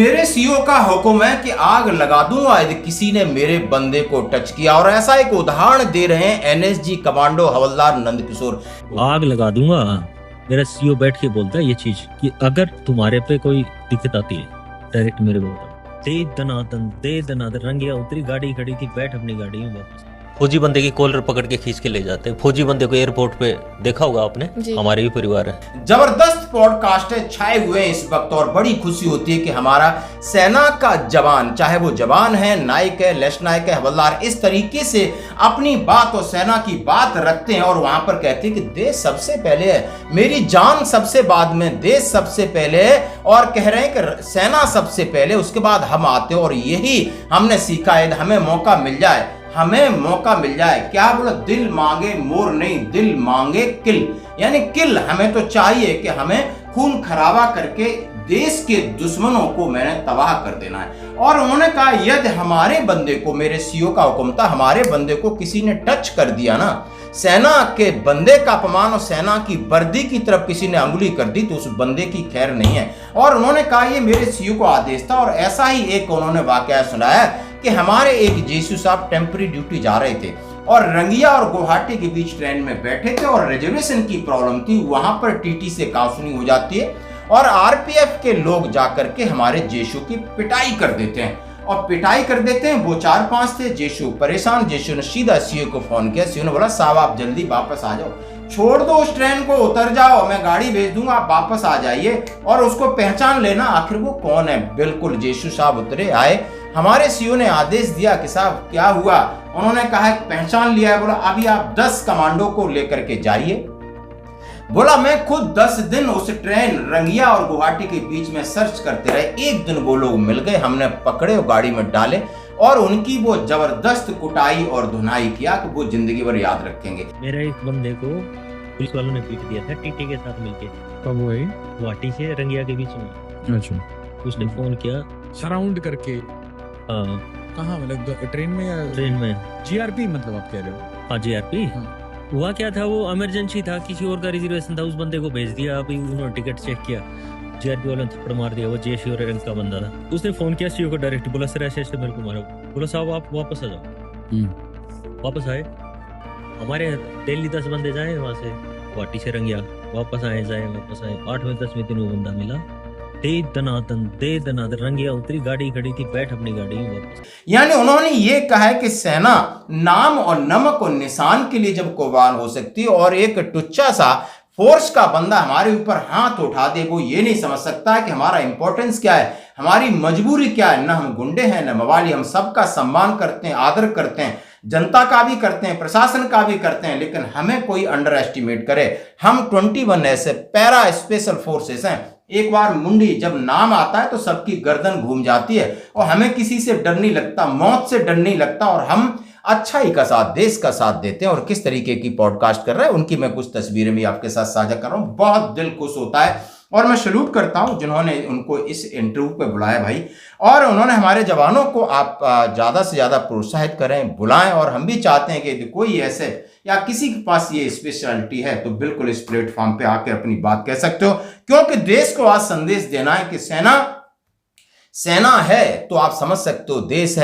मेरे सीईओ का हुक्म है कि आग लगा दूंगा यदि किसी ने मेरे बंदे को टच किया। और ऐसा एक उदाहरण दे रहे हैं एनएसजी कमांडो हवलदार नंदकिशोर। आग लगा दूंगा। मेरा सीईओ बैठ के बोलता है ये चीज कि अगर तुम्हारे पे कोई दिक्कत आती है डायरेक्ट मेरे को बता। दे दनादन रंगिया उतरी, गाड़ी खड़ी थी, बैठ अपनी गाड़ी में वापस। फौजी बंदे की कॉलर पकड़ के खींच के ले जाते हैं। फौजी बंदे को एयरपोर्ट पे देखा होगा आपने, हमारे भी परिवार है। जबरदस्त पॉडकास्ट छाए हुए हैं इस वक्त और बड़ी खुशी होती है कि हमारा सेना का जवान, चाहे वो जवान है, नायक है, लेफ्टिनेंट नायक है, हवलदार, इस तरीके से अपनी बात और सेना की बात रखते हैं और वहां पर कहते हैं कि देश सबसे पहले है, मेरी जान सबसे बाद में, देश सबसे पहले है। और कह रहे हैं कि सेना सबसे पहले, उसके बाद हम आते हैं। और यही हमने सीखा है, हमें मौका मिल जाए, हमें मौका मिल जाए, क्या बोला, दिल मांगे मोर नहीं, दिल मांगे किल। यानी किल हमें तो चाहिए कि हमें खून खराबा करके देश के दुश्मनों को मैंने तबाह कर देना है। और उन्होंने कहा यदि हमारे बंदे को, मेरे सीईओ का हुक्म था, हमारे बंदे को किसी ने टच कर दिया ना, सेना के बंदे का अपमान और सेना की वर्दी की तरफ किसी ने अंगुली कर दी तो उस बंदे की खैर नहीं है। और उन्होंने कहा ये मेरे सीईओ को आदेश था। और ऐसा ही एक उन्होंने वाकया सुनाया कि हमारे एक जेसू साहब टेम्पररी ड्यूटी जा रहे थे और रंगिया और गुवाहाटी के बीच ट्रेन में बैठे थे और रिजर्वेशन की प्रॉब्लम थी। वहां पर टीटी से काउंसलिंग हो जाती है और आरपीएफ के लोग जाकर के हमारे जेसू की पिटाई कर देते हैं। और पिटाई कर देते हैं, वो 4-5 थे। जेसू परेशान, जेसू ने सीधा सीईओ को फोन किया। सीईओ ने बोला साहब आप जल्दी वापस आ जाओ, छोड़ दो उस ट्रेन को, उतर जाओ, मैं गाड़ी भेज दूंगा, आप वापस आ जाइए और उसको पहचान लेना आखिर वो कौन है। बिल्कुल जेसू साहब उतरे, आए। हमारे सीईओ ने आदेश दिया कि साहब क्या हुआ। उन्होंने कहा पहचान लिया है। बोला अभी आप 10 कमांडो को लेकर के जाइए। बोला मैं खुद 10 दिन उस ट्रेन रंगिया और गुवाहाटी के बीच में सर्च करते रहे। एक दिन वो लोग मिल गए, हमने पकड़े और गाड़ी में डाले और उनकी वो जबरदस्त कुटाई और धुनाई किया कि वो जिंदगी भर याद रखेंगे। मेरे एक बंदे को पुलिस वालों ने पीट दिया था टीटी के साथ मिलके। कब हुआ? गुवाहाटी से रंगिया के बीच में। अच्छा। उसने फोन किया सराउंड करके। हाँ। कहाँ, मतलब ट्रेन में या ट्रेन में? जीआरपी मतलब आप कह रहे हो? हाँ जीआरपी। हुआ क्या था, वो इमरजेंसी था, किसी और का रिजर्वेशन था, उस बंदे को भेज दिया। अभी उन्होंने टिकट चेक किया, जीआरपी वालों ने थप्पड़ मार दिया। वो जेसी और रंग का बंदा था। उसने फोन किया सीईओ को डायरेक्ट, बोला सर ऐसे ऐसे मेरे को मारो। बोला साहब आप वापस आ जाओ। वापस आए। हमारे दिल्ली 10 बंदे जाए वहां से, गुवाहाटी से रंगिया, वापस आए 8वें 10वें दिन वो बंदा मिला। दे दनादन रंगिया उतरी, गाड़ी खड़ी थी, बैठ अपनी गाड़ी में वापस। यानी उन्होंने ये कहा है कि सेना नाम और नमक और निशान के लिए जब कुर्बान हो सकती है और एक टुच्चा सा फोर्स का बंदा हमारे ऊपर हाथ उठा दे, वो ये नहीं समझ सकता है कि हमारा इंपॉर्टेंस क्या है, हमारी मजबूरी क्या है। न हम गुंडे हैं न मवाली, हम सबका सम्मान करते हैं, आदर करते हैं, जनता का भी करते हैं, प्रशासन का भी करते हैं, लेकिन हमें कोई अंडर एस्टिमेट करे। हम 21 ऐसे पैरा स्पेशल फोर्सेस हैं। एक बार मुंडी जब नाम आता है तो सबकी गर्दन घूम जाती है और हमें किसी से डर नहीं लगता, मौत से डर नहीं लगता और हम अच्छाई का साथ, देश का साथ देते हैं। और किस तरीके की पॉडकास्ट कर रहे हैं उनकी मैं कुछ तस्वीरें भी आपके साथ साझा कर रहा हूं। बहुत दिल खुश होता है और मैं सैल्यूट करता हूं जिन्होंने उनको इस इंटरव्यू पे बुलाया भाई। और उन्होंने हमारे जवानों को आप ज़्यादा से ज़्यादा प्रोत्साहित करें, बुलाएं। और हम भी चाहते हैं कि कोई ऐसे या किसी के पास ये स्पेशलिटी है तो बिल्कुल इस प्लेटफॉर्म पे आकर अपनी बात कह सकते हो, क्योंकि देश को आज संदेश देना है कि सेना है तो आप समझ सकते हो देश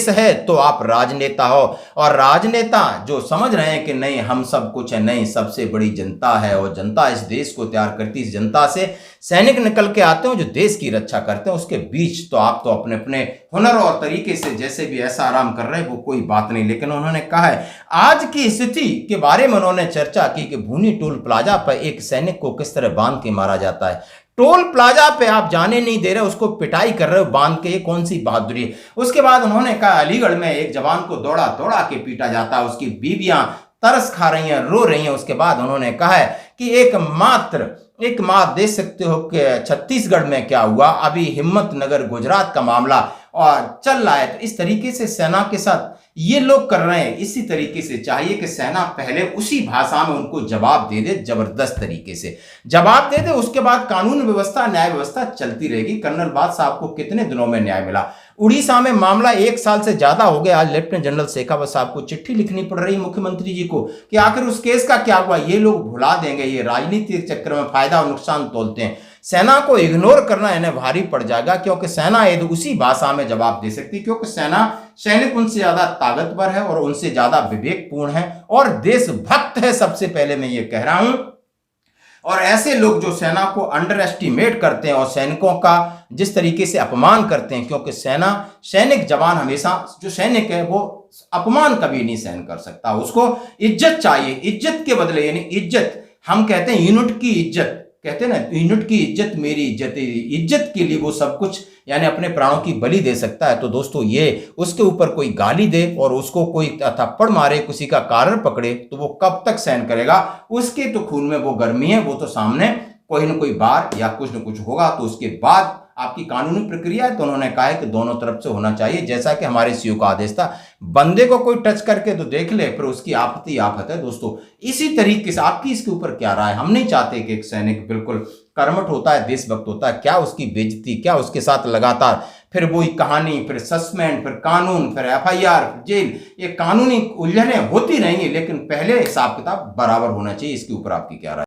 है तो आप राजनेता हो। और राजनेता जो समझ रहे हैं कि नहीं हम सब कुछ है, नहीं, सबसे बड़ी जनता है और जनता इस देश को तैयार करती है। इस जनता से सैनिक निकल के आते हैं जो देश की रक्षा करते हैं। उसके बीच तो आप तो अपने अपने हुनर और तरीके से जैसे भी ऐसा आराम कर रहे हैं वो कोई बात नहीं। लेकिन उन्होंने कहा है आज की स्थिति के बारे में उन्होंने चर्चा की कि भूनी टोल प्लाजा पर एक सैनिक को किस तरह बांध के मारा जाता है। टोल प्लाजा पे आप जाने नहीं दे रहे, उसको पिटाई कर रहे हो बांध के, ये कौन सी बहादुरी है। उसके बाद उन्होंने कहा अलीगढ़ में एक जवान को दौड़ा के पीटा जाता है, उसकी बीवियां तरस खा रही हैं, रो रही हैं। उसके बाद उन्होंने कहा है कि एक मात देख सकते हो कि छत्तीसगढ़ में क्या हुआ, अभी हिम्मतनगर गुजरात का मामला और चल रहा है। तो इस तरीके से सेना के साथ ये लोग कर रहे हैं। इसी तरीके से चाहिए कि सेना पहले उसी भाषा में उनको जवाब दे दे, जबरदस्त तरीके से जवाब दे दे। उसके बाद कानून व्यवस्था, न्याय व्यवस्था चलती रहेगी। कर्नल बादशाह को कितने दिनों में न्याय मिला? उड़ीसा में मामला 1 साल से ज्यादा हो गया। आज लेफ्टिनेंट जनरल शेखावत साहब को चिट्ठी लिखनी पड़ रही है मुख्यमंत्री जी को कि आखिर उस केस का क्या हुआ। ये लोग भुला देंगे, ये राजनीति के चक्कर में फायदा और नुकसान तोलते हैं। सेना को इग्नोर करना इन्हें भारी पड़ जाएगा, क्योंकि सेना यदि उसी भाषा में जवाब दे सकती, क्योंकि सैनिक उनसे ज्यादा ताकतवर है और उनसे ज्यादा विवेकपूर्ण है और देशभक्त है, सबसे पहले मैं ये कह रहा हूं। और ऐसे लोग जो सेना को अंडर एस्टिमेट करते हैं और सैनिकों का जिस तरीके से अपमान करते हैं, क्योंकि सैनिक जवान हमेशा, जो सैनिक है वो अपमान कभी नहीं सहन कर सकता, उसको इज्जत चाहिए। इज्जत के बदले, यानी इज्जत, हम कहते हैं यूनिट की इज्जत, कहते हैं ना यूनिट की इज्जत मेरी इज्जत, इज्जत के लिए वो सब कुछ यानी अपने प्राणों की बलि दे सकता है। तो दोस्तों ये उसके ऊपर कोई गाली दे और उसको कोई थप्पड़ मारे, किसी का कारण पकड़े, तो वो कब तक सहन करेगा? उसके तो खून में वो गर्मी है, वो तो सामने कोई ना कोई बार या कुछ न कुछ होगा। तो उसके बाद आपकी कानूनी प्रक्रिया है। तो उन्होंने कहा है कि दोनों तरफ से होना चाहिए, जैसा कि हमारे सीओ का आदेश था। बंदे को कोई टच करके तो देख ले, फिर उसकी आपत्ति आफत है। दोस्तों इसी तरीके से आपकी इसके ऊपर क्या राय? हम नहीं चाहते कि एक सैनिक बिल्कुल कर्मठ होता है, देशभक्त होता है, क्या उसकी बेइज्जती, क्या उसके साथ लगातार फिर वही कहानी, फिर सस्पेंड, फिर कानून, फिर FIR, जेल, ये कानूनी उलझनें होती रहेंगी, लेकिन पहले हिसाब किताब बराबर होना चाहिए। इसके ऊपर आपकी क्या राय?